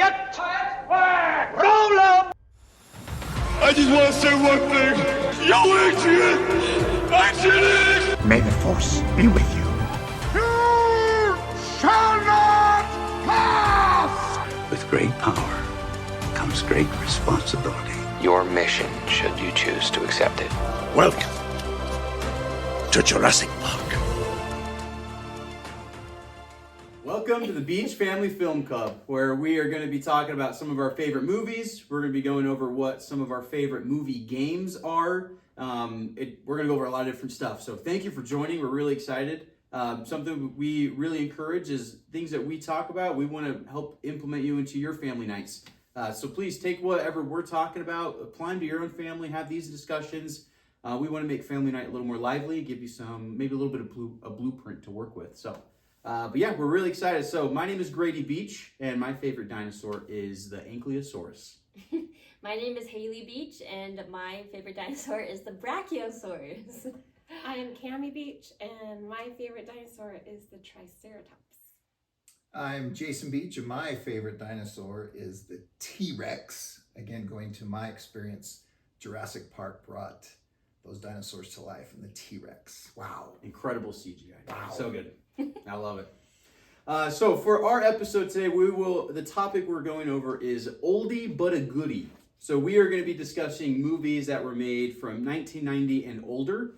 Quiet! Quiet! Roll up! I just want to say one thing. Yo, Adrian! Adrian! May the Force be with you. You shall not pass! With great power comes great responsibility. Your mission, should you choose to accept it. Welcome to Jurassic Park. Welcome to the Beach Family Film Club, where we are going to be talking about some of our favorite movies. We're going to be going over what some of our favorite movie games are. We're going to go over a lot of different stuff. So thank you for joining. We're really excited. Something we really encourage is things that we talk about. We want to help implement you into your family nights. So please take whatever we're talking about, apply them to your own family, have these discussions. We want to make family night a little more lively, give you maybe a little bit of a blueprint to work with. So. But yeah, we're really excited. So my name is Grady Beach, and my favorite dinosaur is the Ankylosaurus. My name is Haley Beach, and my favorite dinosaur is the Brachiosaurus. I am Cami Beach, and my favorite dinosaur is the Triceratops. I'm Jason Beach, and my favorite dinosaur is the T-Rex. Again, going to my experience, Jurassic Park brought those dinosaurs to life, and the T-Rex. Wow. Incredible CGI. Wow. So good. I love it. So for our episode today, the topic we're going over is Oldie but a Goodie. So we are going to be discussing movies that were made from 1990 and older.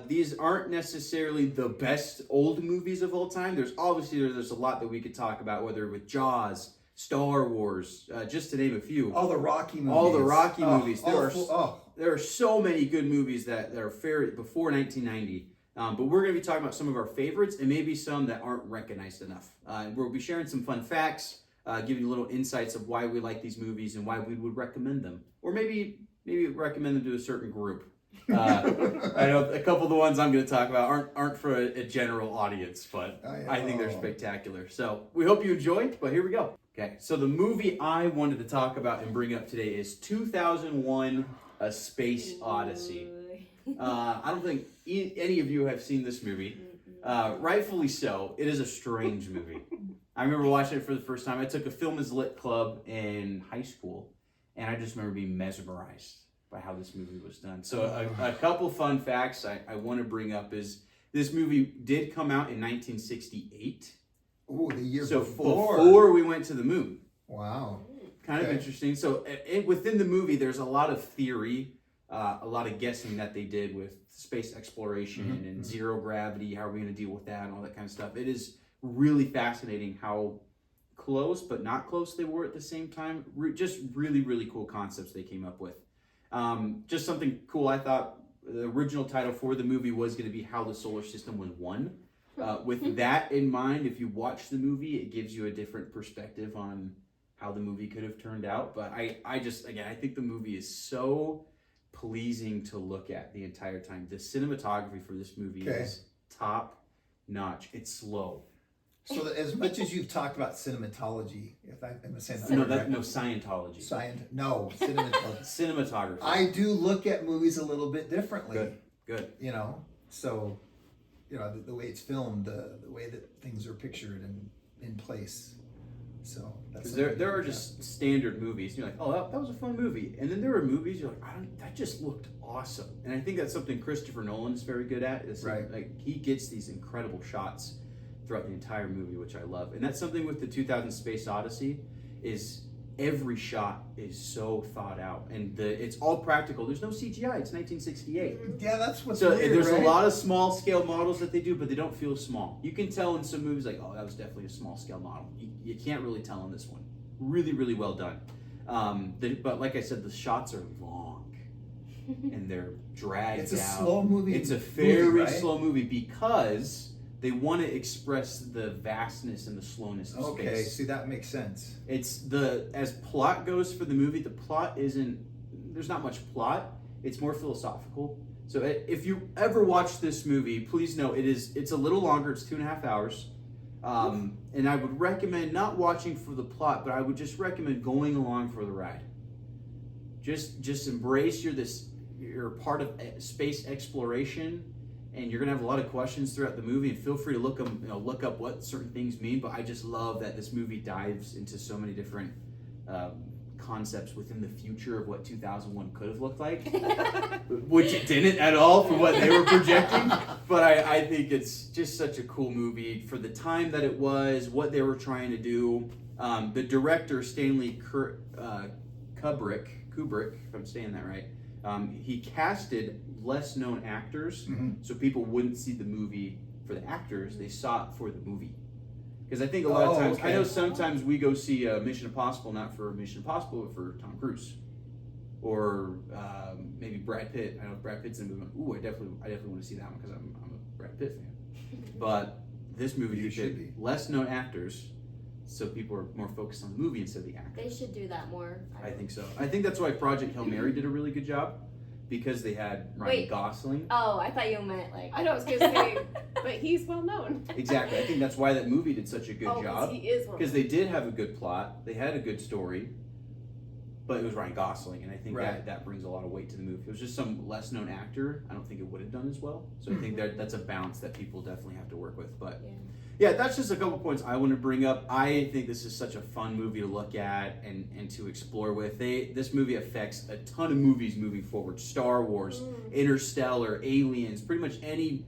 These aren't necessarily the best old movies of all time. There's a lot that we could talk about, whether with Jaws, Star Wars, just to name a few. All the Rocky movies. All the Rocky movies. There are so many good movies that are before 1990. But we're going to be talking about some of our favorites and maybe some that aren't recognized enough. We'll be sharing some fun facts, giving you little insights of why we like these movies and why we would recommend them. Or maybe recommend them to a certain group. I know a couple of the ones I'm going to talk about aren't for a general audience, but I think they're spectacular. So we hope you enjoyed, but here we go. Okay, so the movie I wanted to talk about and bring up today is 2001: A Space Odyssey. I don't think any of you have seen this movie. Rightfully so. It is a strange movie. I remember watching it for the first time. I took a film as lit club in high school, and I just remember being mesmerized by how this movie was done. So a couple fun facts I want to bring up is this movie did come out in 1968. Oh, the year so before. Before we went to the moon. Wow. Kind of interesting. So within the movie, there's a lot of theory, a lot of guessing that they did with space exploration and zero gravity. How are we going to deal with that and all that kind of stuff? It is really fascinating how close but not close they were at the same time. Just really, really cool concepts they came up with. Just something cool. I thought the original title for the movie was going to be How the Solar System Was Won. With that in mind, if you watch the movie, it gives you a different perspective on how the movie could have turned out. But I think the movie is so pleasing to look at the entire time. The cinematography for this movie is top notch. It's slow. So as much as you've talked about cinematology, if I'm saying that no, Scientology. Cinematology. Cinematography. I do look at movies a little bit differently. Good. So the way it's filmed, the way that things are pictured and in place. So that's there are just standard movies. You're like, oh, that was a fun movie, and then there are movies you're like, that just looked awesome. And I think that's something Christopher Nolan is very good at. Right. Like he gets these incredible shots throughout the entire movie, which I love. And that's something with the 2000 Space Odyssey is every shot is so thought out, and it's all practical. There's no CGI. It's 1968. Yeah, that's what's so weird, there's right? a lot of small scale models that they do, but they don't feel small. You can tell in some movies like, oh, that was definitely a small scale model. You can't really tell in this one. Really, really well done. But like I said, the shots are long and they're dragged out. It's a slow movie. It's a very slow movie because they want to express the vastness and the slowness of space. Okay, see, that makes sense. As plot goes for the movie, the plot there's not much plot. It's more philosophical. So if you ever watch this movie, please know it's a little longer. It's 2.5 hours. And I would recommend not watching for the plot, but I would just recommend going along for the ride. Just embrace you're part of space exploration, and you're gonna have a lot of questions throughout the movie. And feel free to look up what certain things mean. But I just love that this movie dives into so many different concepts within the future of what 2001 could have looked like, which it didn't at all for what they were projecting. But I think it's just such a cool movie for the time that it was, what they were trying to do. The director, Stanley Kubrick, if I'm saying that right, he casted less known actors, so people wouldn't see the movie for the actors, they saw it for the movie. Because I think a lot of times, I know sometimes we go see Mission Impossible, not for Mission Impossible, but for Tom Cruise. Or maybe Brad Pitt. I know Brad Pitt's in the movie. Ooh, I definitely want to see that one because I'm a Brad Pitt fan. But this movie should be less known actors, so people are more focused on the movie instead of the actors. They should do that more. I think so. I think that's why Project Hail Mary did a really good job, because they had Ryan Gosling. Oh, I thought you meant like... I know, I was going to say, but he's well known. Exactly. I think that's why that movie did such a good job. He is well known. Because they did have a good plot, they had a good story, but it was Ryan Gosling, and I think that brings a lot of weight to the movie. If it was just some less known actor, I don't think it would have done as well. So I think that's a balance that people definitely have to work with. But yeah, that's just a couple points I want to bring up. I think this is such a fun movie to look at and to explore with. This movie affects a ton of movies moving forward. Star Wars, Interstellar, Aliens, pretty much any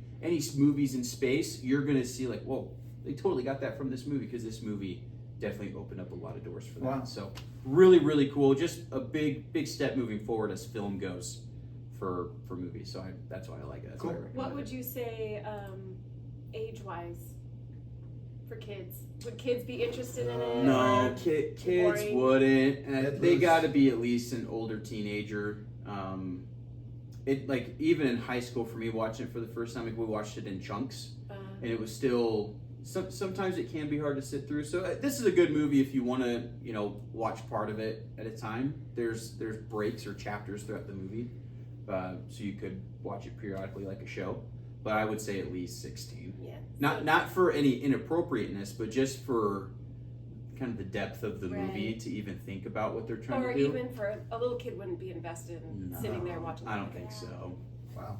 movies in space, you're going to see like, whoa, they totally got that from this movie, because this movie definitely opened up a lot of doors for that. Wow. So really, really cool. Just a big step moving forward as film goes for movies. So that's why I like it. That's why I recommend What would you say age-wise for kids? Would kids be interested in it? No, kids wouldn't. They got to be at least an older teenager. It like even in high school for me, watching it for the first time, like, we watched it in chunks, and it was still. Sometimes it can be hard to sit through. So this is a good movie if you want to, watch part of it at a time. There's breaks or chapters throughout the movie, so you could watch it periodically like a show. But I would say at least 16. Yeah. Not for any inappropriateness, but just for kind of the depth of the movie to even think about what they're trying to do. Or even for a little kid wouldn't be invested in sitting there watching. I don't think so. Wow.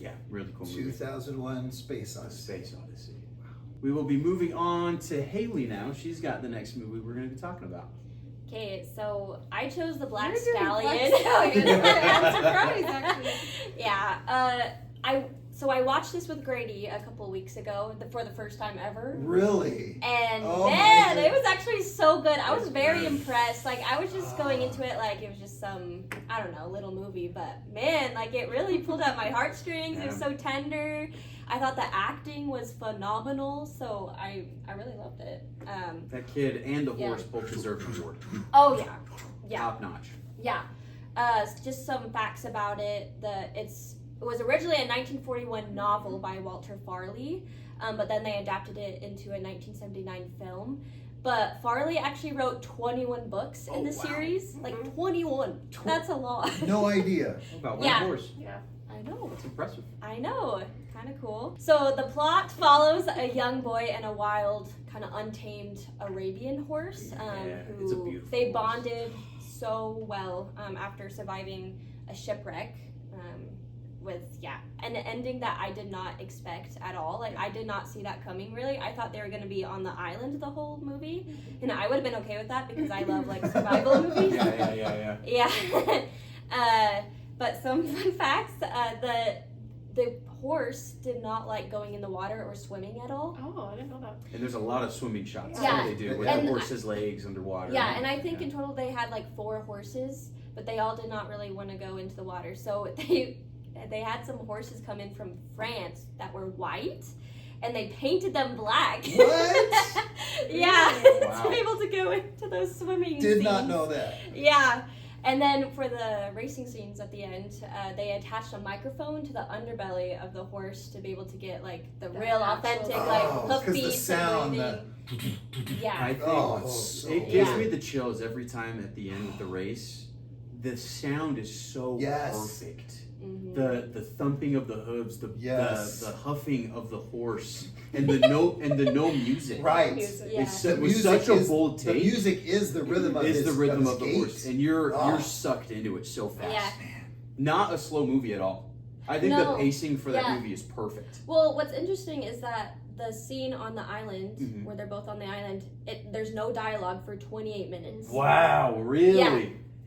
Yeah, really cool movie. 2001 Space Odyssey. Wow. We will be moving on to Haley now. She's got the next movie we're going to be talking about. Okay, so I chose the Black You're doing Stallion. Black Stallion. I'm surprised, actually. Yeah, I watched this with Grady a couple of weeks ago for the first time ever. Really? And man, it was actually so good. I was very impressed. Like, I was just going into it like it was just some, I don't know, little movie. But man, like, it really pulled at my heartstrings. It was so tender. I thought the acting was phenomenal, so I really loved it. That kid and the horse both deserve an award. Oh, yeah. Top notch. Yeah. Just some facts about it. It was originally a 1941 novel by Walter Farley, but then they adapted it into a 1979 film. But Farley actually wrote 21 books in the series. Like, 21. That's a lot. No idea. About one horse. Yeah. I know. That's impressive. I know. Kind of cool. So the plot follows a young boy and a wild, kind of untamed Arabian horse it's a beautiful they horse. Bonded so well after surviving a shipwreck. With an ending that I did not expect at all. Like, I did not see that coming, really. I thought they were going to be on the island the whole movie, and I would have been okay with that because I love, like, survival movies. Yeah. But some fun facts, the horse did not like going in the water or swimming at all. Oh, I didn't know that. And there's a lot of swimming shots Yeah. that they do with the horse's legs underwater. Yeah, and I think in total they had, like, 4 horses, but they all did not really want to go into the water. So they had some horses come in from France that were white, and they painted them black. What? Yeah, Wow. to be able to go into those swimming Did scenes. not know that. Yeah, and then for the racing scenes at the end, they attached a microphone to the underbelly of the horse to be able to get, like, the real authentic, like, hoof 'cause the beats sound, and breathing. Yeah. I think it gives me the chills every time at the end of the race. The sound is so perfect. Mm-hmm. The thumping of the hooves, the huffing of the horse, and the no music. Right. Yeah. It was such a bold take. The music is the rhythm of the horse, and you're sucked into it so fast. Yeah. Not a slow movie at all. I think the pacing for that Yeah. movie is perfect. Well, what's interesting is that the scene on the island where they're both on the island, there's no dialogue for 28 minutes. Wow, really? Yeah.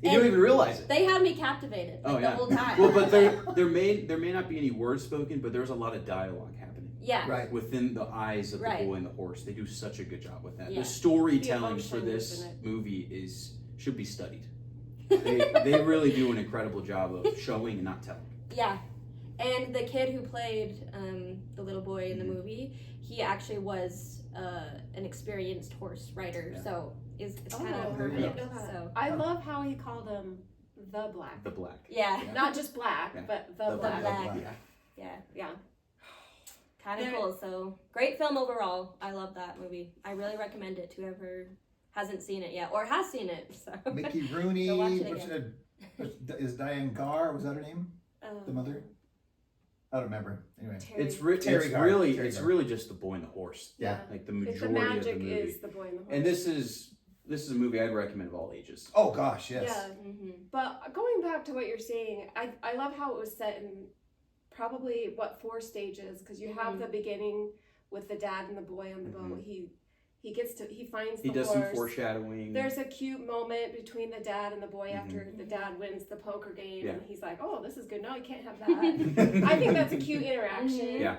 You don't even realize it. They had me captivated the whole time. Well, but there may not be any words spoken, but there's a lot of dialogue happening. Yeah. Right. Within the eyes of the boy and the horse. They do such a good job with that. Yeah. The storytelling The for emotion this is in it. movie should be studied. They really do an incredible job of showing and not telling. Yeah. And the kid who played the little boy in the movie, he actually was an experienced horse rider, so it's kind of there you perfect. go. So I love how he called him the Black. The black. yeah, Not just black, Yeah. but the Black. Black. Yeah. Yeah. Kind of cool. So great film overall. I love that movie. I really recommend it to whoever hasn't seen it yet or has seen it. So Mickey Rooney, Go watch it is Diane Garr, was that her name? The mother? I don't remember. Anyway. It's Terry Garr. really just the boy and the horse. Yeah. Like the If the majority of the magic movie. is the boy and the horse. And this is a movie I'd recommend of all ages. Oh gosh, yes. Yeah. But going back to what you're saying, I love how it was set in probably 4 stages, because you have the beginning with the dad and the boy on the boat. He finds the He does horse. some foreshadowing. There's a cute moment between the dad and the boy after the dad wins the poker game, and he's like, "Oh, this is good. No, you can't have that." I think that's a cute interaction. Yeah.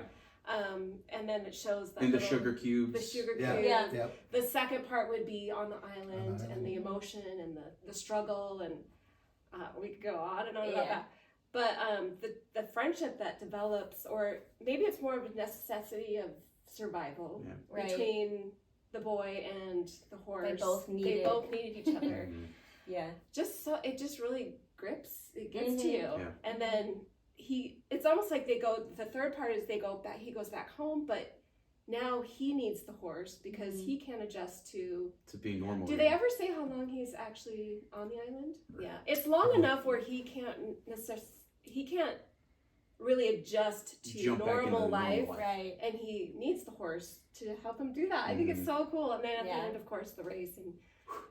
And then it shows that And the little- sugar cubes. The sugar Yeah. cubes. Yeah. Yep. The second part would be on the island and the emotion and the struggle, and we could go on and on about that. But the friendship that develops, or maybe it's more of a necessity of survival between the boy and the horse. They both needed each other. yeah. It just really grips. It gets to you. Yeah. And then it's almost like the third part is he goes back home, but now he needs the horse because he can't adjust to being normal. Do they ever say how long he's actually on the island? Yeah. It's long enough where he can't really adjust to Jump back into normal the life, normal life. Right. and he needs the horse to help him do that. I think it's so cool. And then at the end, of course, the race, and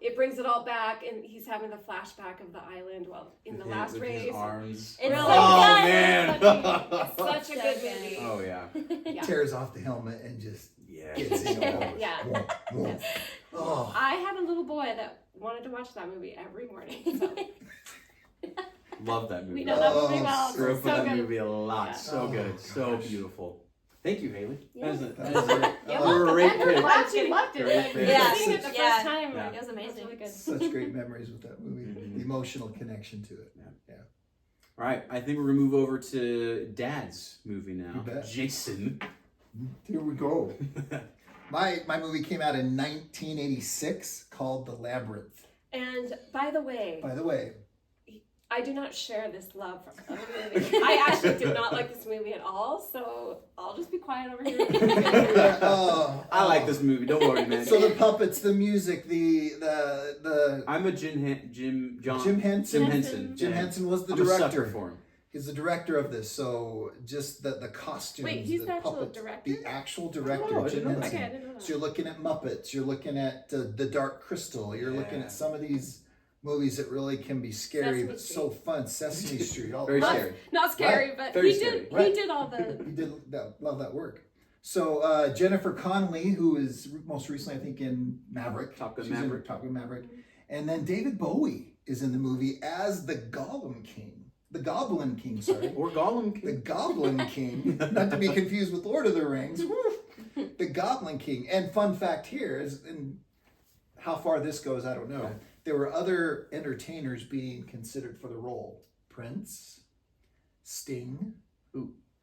it brings it all back, and he's having the flashback of the island in the last With race. his arms. It's oh so good. man! It's such a good movie. Oh yeah. Tears off the helmet and just Yeah. gets in all over. Yeah. Whoa, whoa. Yes. Oh. I had a little boy that wanted to watch that movie every morning. So. Love that movie. We know that movie well. It's Grew up with so that good. movie a lot. Yeah. So good. So beautiful. Thank you, Haley. Yeah. That is You're a welcome. great I'm pick. glad you loved it. Great Like, pick. Yeah. seeing it the first Yeah. time, Yeah. like, It was amazing. really good. Such great memories with that movie. The emotional connection to it. Yeah. All right, I think we're gonna move over to Dad's movie now. You bet. Jason. Here we go. My movie came out in 1986 called The Labyrinth. And by the way, I do not share this love for the movie. I actually did not like this movie at all, so I'll just be quiet over here. I like this movie. Don't worry, man. So the puppets, the music, the I'm a Jim Henson. Jim Henson. Jim Yeah. Henson was the I'm a director. sucker for him. He's the director of this, so just the costumes. Wait, he's the the actual puppets, director? The actual director, Oh, I Jim didn't know that. Henson. Okay, I didn't know that. So you're looking at Muppets, you're looking at The Dark Crystal, you're looking Yeah. at some of these movies that really can be scary, Sesame but Street. so fun. Sesame Street. All Very love- scary. Not scary, but Very he scary. did. Right. He did all the. He did love that work. So Jennifer Connelly, who is most recently, I think, in Maverick. Top Gun She's in Maverick. Top Gun Maverick. And then David Bowie is in the movie as the Gollum King. The Goblin King, sorry. Or Gollum. The Goblin King, not to be confused with Lord of the Rings. The Goblin King. And fun fact here is, and how far this goes, I don't know. Okay. There were other entertainers being considered for the role. Prince, Sting,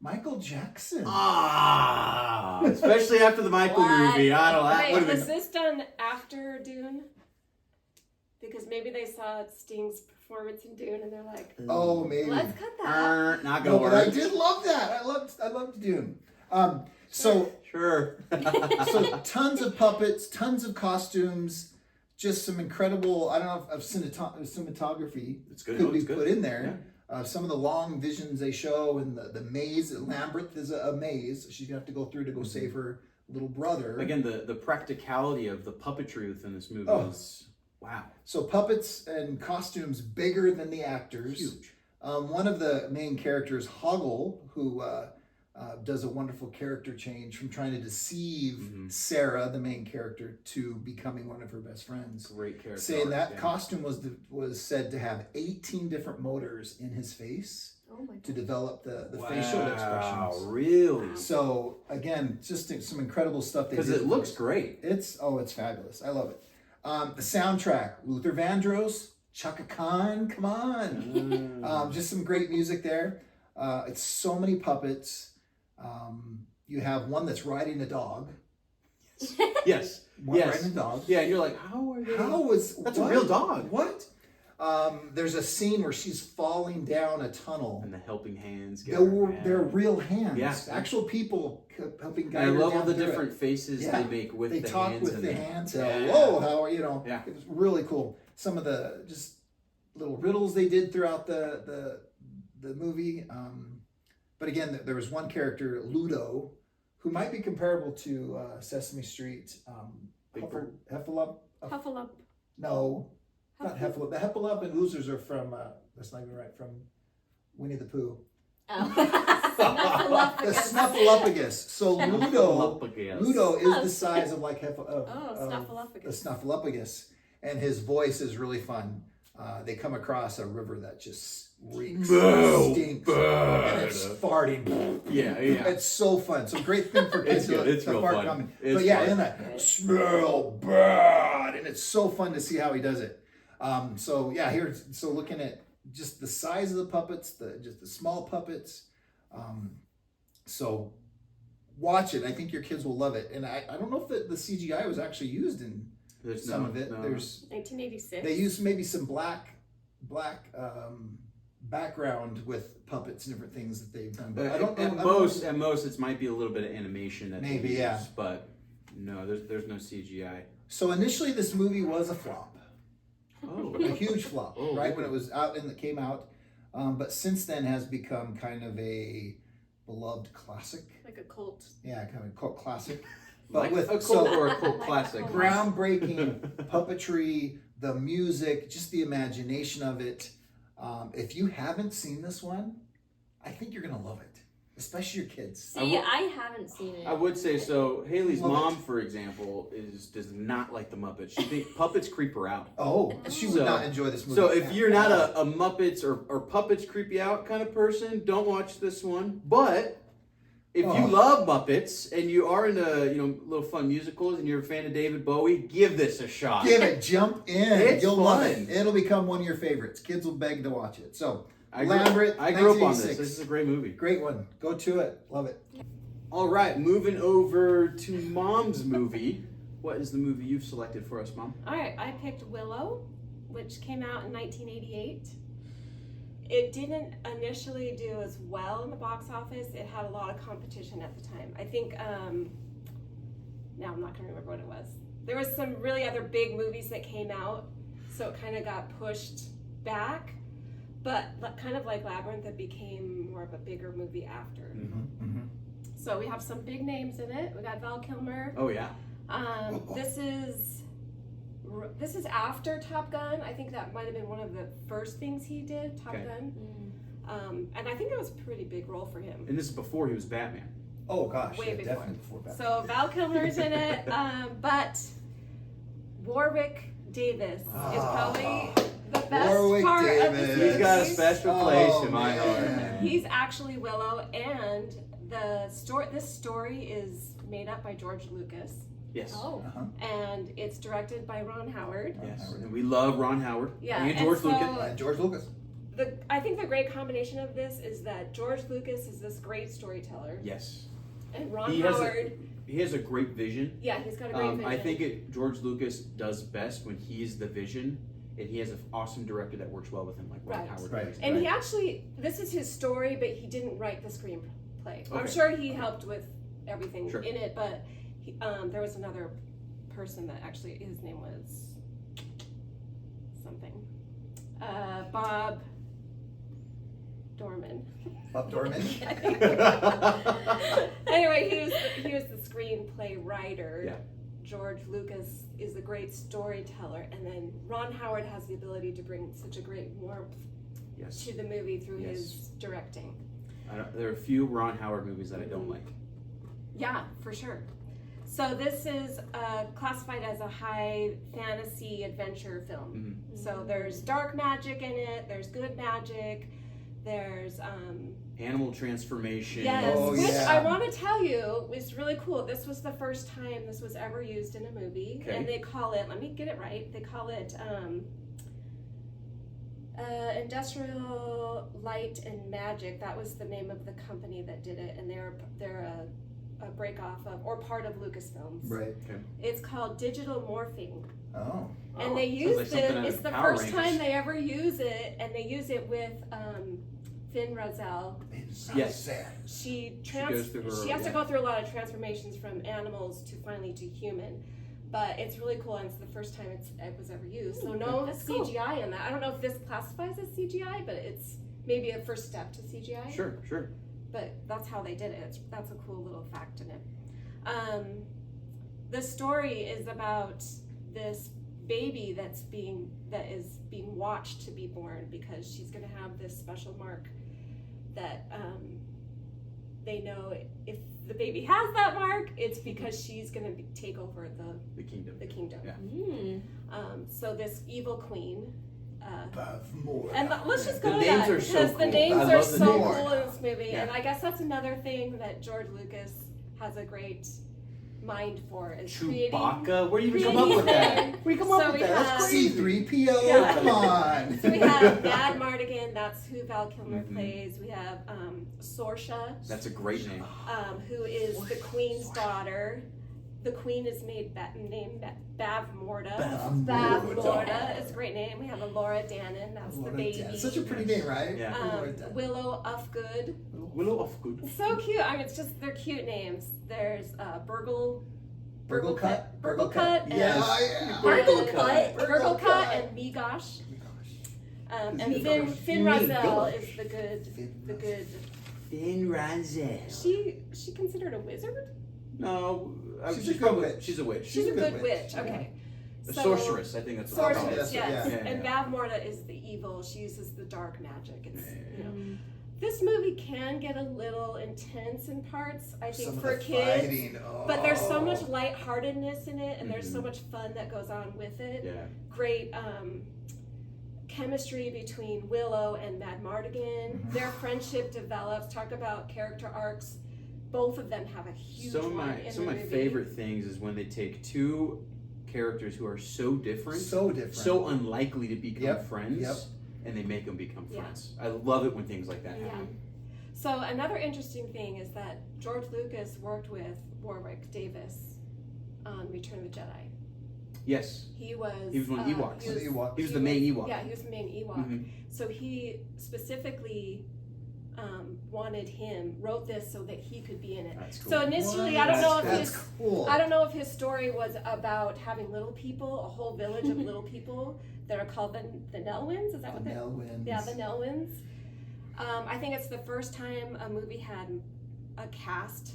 Michael Jackson. Ah, especially after the Michael What? movie. I don't know. That Wait, would have was been. this done after Dune? Because maybe they saw Sting's performance in Dune and they're like, Oh, maybe. let's cut that. Not No, gonna but I work. did love that. I loved Dune. So Sure. so tons of puppets, tons of costumes, just some incredible, I don't know if cinematography It's good. could Oh, be it's good. put in there. Some of the long visions they show, and the maze, Labyrinth is a maze she's gonna have to go through to go save her little brother. Again, the practicality of the puppetry within this movie Oh. is wow. So puppets and costumes bigger than the actors. Huge. One of the main characters, Hoggle, who does a wonderful character change from trying to deceive Sarah, the main character, to becoming one of her best friends. Great character. Saying that costume was said to have 18 different motors in his face to develop the facial expressions. Wow, really? So again, just some incredible stuff. Because it looks great. It's fabulous. I love it. The soundtrack: Luther Vandross, Chaka Khan. Come on, just some great music there. It's so many puppets. You have one that's riding a dog. Yes. One riding a dog. Yeah, and you're like, how are they? That's what? a real dog. What? There's a scene where she's falling down a tunnel. And the helping hands. They're real hands. Yeah. Actual people helping guide her I love all down the through different faces they make with the hands. They talk with the hands. Yeah. Hello, how are you? Yeah. It was really cool. Some of the just little riddles they did throughout the movie. But again, there was one character, Ludo, who might be comparable to Sesame Street. Heffalump. Hufflepuff. No, not Heffalump. The Heffalump and Oozers are from, that's not even right, from Winnie the Pooh. Snuffleupagus. The Snuffleupagus. So Ludo is the size of like the Snuffleupagus, and his voice is really fun. They come across a river that just reeks, stinks, and it's farting. Yeah. It's so fun. So great thing for kids It's to real fart fun. coming. It's But yeah, fun. and that smell bad, and it's so fun to see how he does it. So looking at just the size of the puppets, just the small puppets. So watch it. I think your kids will love it. And I don't know if the CGI was actually used in some of it. No. There's 1986. They used maybe some black background with puppets and different things that they've done. But I don't know. At most, it might be a little bit of animation that maybe, they use, yeah. But no, there's no CGI. So initially, this movie was a flop. Oh, A huge flop, Oh, right? really? When it was out and it came out. But since then has become kind of a beloved classic. Like a cult. Yeah, kind of a cult classic. But like with a cult or a cult classic. groundbreaking puppetry, the music, just the imagination of it. If you haven't seen this one, I think you're gonna love it, especially your kids. See, I haven't seen it. I would say so. Haley's Love mom, it. for example, does not like the Muppets. She thinks puppets creep her out. Oh, she would So- not enjoy this movie. So if you're not a Muppets or puppets creep you out kind of person, don't watch this one. But if you love Muppets and you are into little fun musicals and you're a fan of David Bowie, give this a shot. jump in. It's You'll love it. fun. It'll become one of your favorites. Kids will beg to watch it. So I Labyrinth, grew up on this. 1986. This is a great movie. Great one. Go to it. Love it. All right, moving over to Mom's movie. What is the movie you've selected for us, Mom? All right, I picked Willow, which came out in 1988. It didn't initially do as well in the box office. It had a lot of competition at the time. I think, now I'm not going to remember what it was. There was some really other big movies that came out, so it kind of got pushed back. But kind of like Labyrinth, it became more of a bigger movie after. So we have some big names in it. We got Val Kilmer. Oh yeah. This is after Top Gun. I think that might have been one of the first things he did, Top Gun. And I think it was a pretty big role for him. And this is before he was Batman. Oh gosh, Way yeah, before. definitely before Batman. So Val Kilmer's in it, but Warwick Davis is probably the best Warwick part of Davis. this movie. He's got a special place in my man. heart. He's actually Willow, and this story is made up by George Lucas, Yes. Oh. and it's directed by Ron Howard. Yes. And we love Ron Howard. Yeah, And George and so- Lucas. And George Lucas. I think the great combination of this is that George Lucas is this great storyteller, Yes. and Ron He has Howard, He has a great vision. yeah, he's got a great vision. I think George Lucas does best when he's the vision, and he has an awesome director that works well with him, like Ron Right. Howard. Right. does. And he actually, this is his story, but he didn't write the screenplay. I'm Okay. sure he helped with everything Sure. in it, but there was another person that actually, his name was something. Bob Dorman. Bob Dorman. Anyway, he was the screenplay writer. Yeah. George Lucas is a great storyteller, and then Ron Howard has the ability to bring such a great warmth Yes. to the movie through Yes. his directing. There are a few Ron Howard movies that I don't like. Yeah, for sure. So this is classified as a high fantasy adventure film. So there's dark magic in it, there's good magic, there's animal transformation. Yes, which I want to tell you is really cool. This was the first time this was ever used in a movie, and they call it, let me get it right, they call it Industrial Light and Magic. That was the name of the company that did it, and they're a break off of, or part of Lucasfilms. Right. Okay. It's called digital morphing. Oh. And they use it, it's the first time they ever use it, and they use it with Finn Razel. Yes. She goes through her, has to go through a lot of transformations from animals to finally to human. But it's really cool, and it's the first time it was ever used. So no CGI in that. I don't know if this classifies as CGI, but it's maybe a first step to CGI. Sure. But that's how they did it. That's a cool little fact in it. The story is about this baby that is being watched to be born, because she's going to have this special mark that they know if the baby has that mark, it's because she's going to take over the kingdom. Yeah. So this evil queen. Bavmorda. And let's just go The to that, names are so because the cool. names I are love the so names. cool in this movie. Yeah. And I guess that's another thing that George Lucas has a great mind for, is Chewbacca? Where do you even come up with that? Where do you come up with that? That's crazy. C-3PO, come on. So we have Mad Mardigan, that's who Val Kilmer plays. We have Sorsha. That's a great name. Who is the queen's daughter. The queen is named Bavmorda. Bavmorda is a great name. We have Laura Dannon, that's the baby. Such a pretty name, right? Yeah. Willow Ufgood. Willow Ufgood. So cute. I mean, it's just, they're cute names. There's Burglecut. Yeah. Burglecut and Migosh. And Finn Razel is the good. Finn Razel. She considered a wizard? No, she's a good witch. She's a witch. She's a good witch. Okay. A sorceress, I think that's what Sorceress, it's called. yes. Yeah. And Bavmorda is the evil. She uses the dark magic. It's this movie can get a little intense in parts, I think, for kids. Fighting. Oh. But there's so much lightheartedness in it, and there's so much fun that goes on with it. Yeah. Great chemistry between Willow and Mad Mardigan. Their friendship develops. Talk about character arcs. Both of them have a huge Some of my favorite things is when they take two characters who are so different, so unlikely to become friends, and they make them become friends. I love it when things like that happen. So another interesting thing is that George Lucas worked with Warwick Davis on Return of the Jedi. Yes. He was one of the Ewoks. He was the main Ewok. Yeah, he was the main Ewok. So he specifically wrote this so that he could be in it. That's cool. So initially, I don't know if his story was about having little people, a whole village of little people that are called the Nelwins. Is that what they're? Nelwins. Yeah, the Nelwins. I think it's the first time a movie had a cast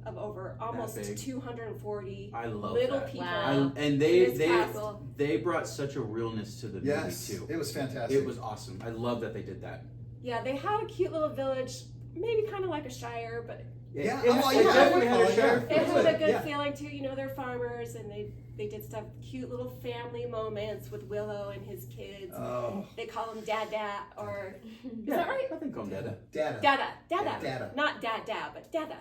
of over almost 240 little people. Wow. And they brought such a realness to the movie too. It was fantastic. It was awesome. I love that they did that. Yeah, they had a cute little village, maybe kind of like a shire, but it definitely had a shire. It had a good feeling too. You know, they're farmers, and they did stuff, cute little family moments with Willow and his kids. Oh. They call him Dada, or is that right? I think call him Dada. Dada. Not Dada, but Dada.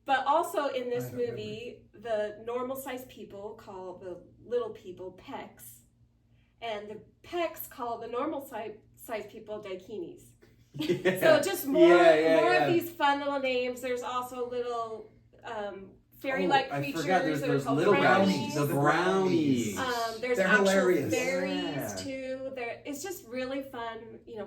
But also in this movie, the normal-sized people call the little people Pecks, and the Pecks call the normal-sized people Daikinis. Yeah. So just more of these fun little names. There's also little fairy-like creatures. I forgot, there's called little brownies. The brownies. There's They're actual hilarious. fairies too. It's just really fun,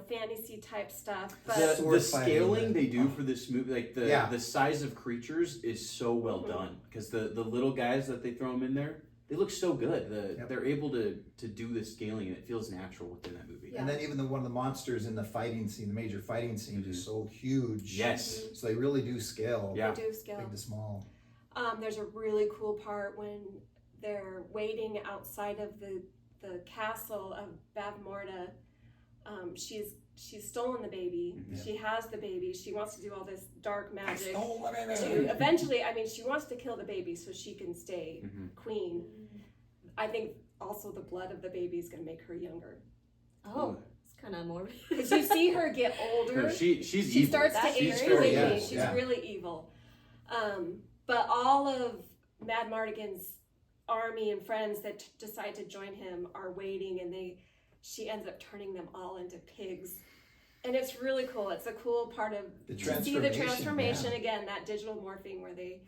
fantasy type stuff. But The scaling they do for this movie, like the size of creatures, is so well done, because the little guys that they throw them in there, they look so good. They're able to do the scaling, and it feels natural within that movie. And then even one of the monsters in the fighting scene, the major fighting scene, is so huge. Yes. So they really do scale. Yeah. They do scale. Big to small. There's a really cool part when they're waiting outside of the castle of Bavmorda. She's she's stolen the baby. Mhm. She has the baby. She wants to do all this dark magic stole the baby. to eventually, I mean, she wants to kill the baby so she can stay queen. I think also the blood of the baby is going to make her younger. Oh, it's kind of morbid. Because you see her get older. No, she She starts to That's age very quickly. evil. She's Yeah. really evil. But all of Mad Mardigan's army and friends that decide to join him are waiting, and she ends up turning them all into pigs. And it's really cool. It's a cool part of to see the transformation again, that digital morphing where they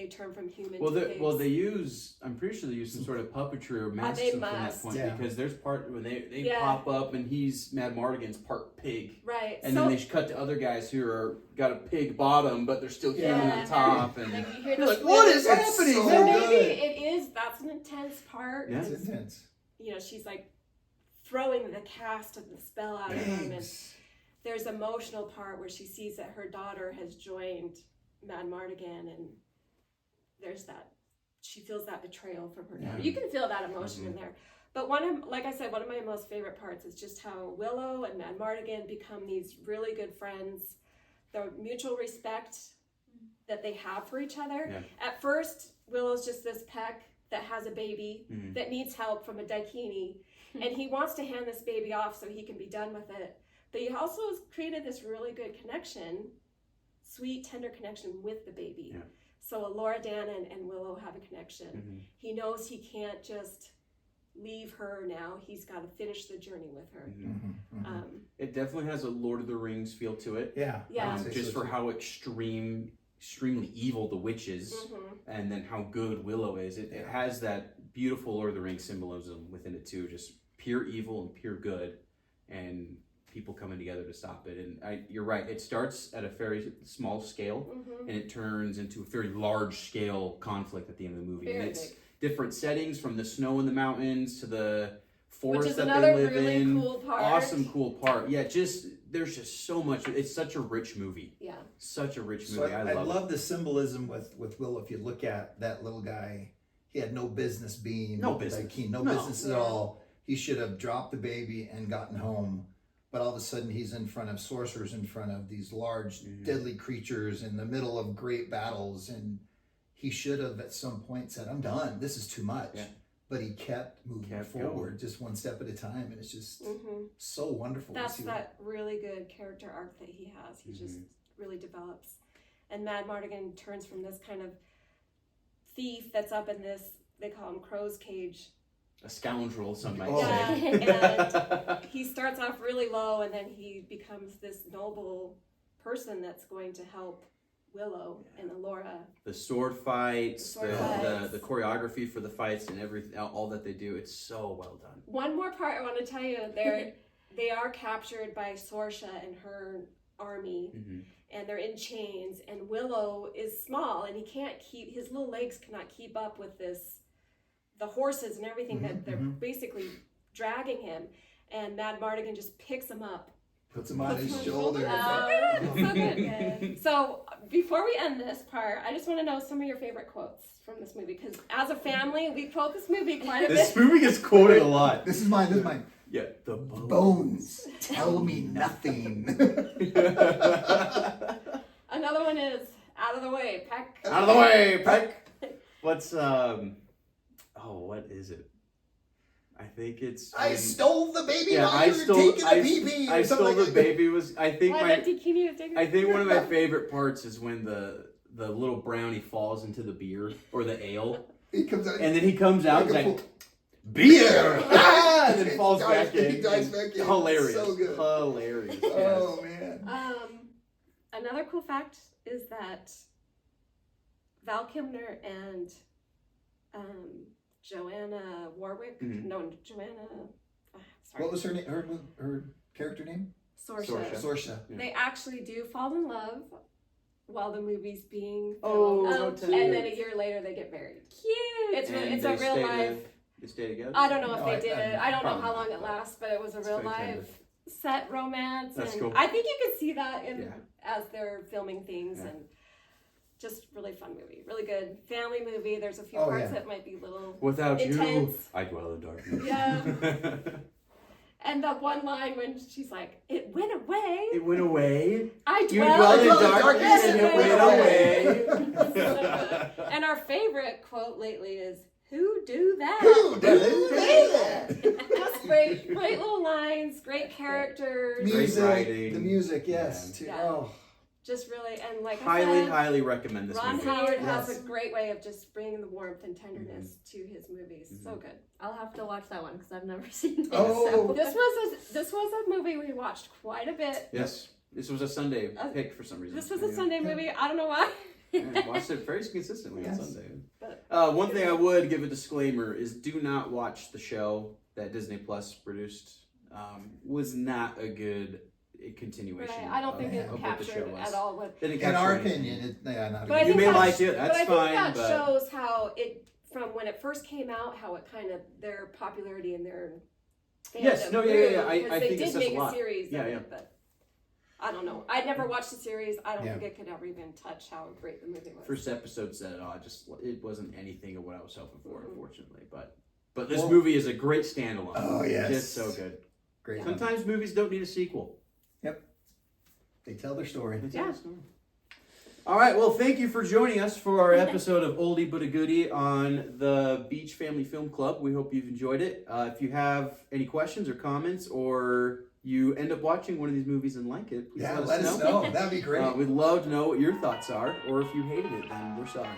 turn from human to pigs. They use, I'm pretty sure they use some sort of puppetry or masks from that point, because there's part when they pop up and he's Mad Mardigan's part pig. Right. And then they cut to other guys who are got a pig bottom, but they're still human on top. And like you hear you're like, what is happening? So So good. maybe that's an intense part. Yeah. It's intense. You know, she's like throwing the cast of the spell out of him, and there's emotional part where she sees that her daughter has joined Mad Mardigan, and there's that, she feels that betrayal from her daughter. You can feel that emotion in there. But like I said, one of my most favorite parts is just how Willow and Mad Mardigan become these really good friends. The mutual respect that they have for each other. Yeah. At first, Willow's just this peck that has a baby that needs help from a daikini, and he wants to hand this baby off so he can be done with it. But he also has created this really good connection, sweet, tender connection with the baby. Yeah. So Laura Dan and Willow have a connection. He knows he can't just leave her now. He's got to finish the journey with her. It definitely has a Lord of the Rings feel to it. Yeah. Just for how extremely evil the witch is, and then how good Willow is. It has that beautiful Lord of the Rings symbolism within it too. Just pure evil and pure good, and people coming together to stop it. And you're right, it starts at a very small scale and it turns into a very large scale conflict at the end of the movie. Very and it's big. different settings, from the snow in the mountains to the forest Which is that another they live really in. cool part. Awesome cool part. Yeah, there's just so much. It's such a rich movie. Yeah. Such a rich So movie. I I love it. the symbolism with Willow. If you look at that little guy, he had no business being No business. no business at all. He should have dropped the baby and gotten home. But all of a sudden he's in front of sorcerers, in front of these large deadly creatures in the middle of great battles, and he should have at some point said, I'm done, this is too much. Yeah. But he kept moving forward, going. just one step at a time, and it's just so wonderful That's to see that really good character arc that he has. He just really develops. And Mad Mardigan turns from this kind of thief that's up in this, they call him Crow's Cage. A scoundrel, some might Yeah, say. and he starts off really low, and then he becomes this noble person that's going to help Willow and Laura. The sword fights, The the choreography for the fights and everything, all that they do, it's so well done. One more part I want to tell you, they are captured by Sorsha and her army, and they're in chains, and Willow is small, and his little legs cannot keep up with the horses and everything that they're basically dragging him, and Mad Mardigan just picks him up. Puts him on his shoulder. So good. So before we end this part, I just want to know some of your favorite quotes from this movie, because as a family, we quote this movie quite a bit. This movie gets quoted a lot. This is mine. Yeah, the bones. Bones tell me nothing. Another one is out of the way, Peck. Out of the way, Peck. What's what is it? I think it's. I stole the baby while I you were taking a pee-pee. I stole the baby was. I think Why did Bikini to take I think one of my favorite parts is when the little brownie falls into the beer or the ale. He comes out, and then he comes out like like beer, and then falls dives, back in. He dives back in. Hilarious, So good. Hilarious. Oh man. Another cool fact is that Val Kilmer and Joanna Warwick. No, Joanna. Sorry. What was her name? Her character name? Sorsha. Yeah. They actually do fall in love while the movie's being Oh, filmed, and then a year later they get married. Cute. It's a real life. They stay together. I don't know if they did. I don't know how long it lasts, but it was a real life set romance. That's and cool. I think you could see that as they're filming things, and just really fun movie, really good family movie. There's a few parts that might be a little Without intense. you, I dwell in darkness. Yeah. And the one line when she's like, "It went away." It went away. I You dwelled dwelled in darkness and and it went away. And our favorite quote lately is, "Who do that?" Who do that? Just great little lines, great characters. Music, writing. the music, yes. Yeah. Yeah. Oh, Just really, and like I said, Highly recommend this Ron movie. Howard has Yes. a great way of just bringing the warmth and tenderness to his movies. So good. I'll have to watch that one because I've never seen it. Oh. This was a movie we watched quite a bit. Yes. This was a Sunday pick for some reason. This was a Yeah. Sunday movie. I don't know why. Yeah, watched it very consistently on Yes. Sunday. But- One thing I would give a disclaimer is do not watch the show that Disney Plus produced. Was not a good continuation. Right. I don't think it of what the show captured was. at all what. Didn't in capture our anything. opinion, not But I a You think may that like it, that's but I fine, think that but- shows how it, from when it first came out, how it kind of their popularity and their Yes, fandom no, yeah, grew, yeah, yeah. I because think they it did says a make a lot. series Yeah, of yeah. it, but I don't know. I'd never watched the series. I don't Yeah. think it could ever even touch how great the movie was. First episode said it all. It wasn't anything of what I was hoping for, unfortunately. But this Well- movie is a great standalone. Oh, yes. Just so good. Great. Sometimes movies don't need a sequel. They tell their story. They tell the story. All right, well, thank you for joining us for our episode of Oldie but a Goodie on the Beach Family Film Club. We hope you've enjoyed it. If you have any questions or comments, or you end up watching one of these movies and like it, please Yeah, let us know. That'd be great. We'd love to know what your thoughts are, or if you hated it, then we're sorry.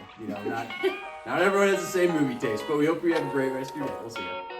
Not everyone has the same movie taste, but we hope you have a great rest of your day. We'll see you.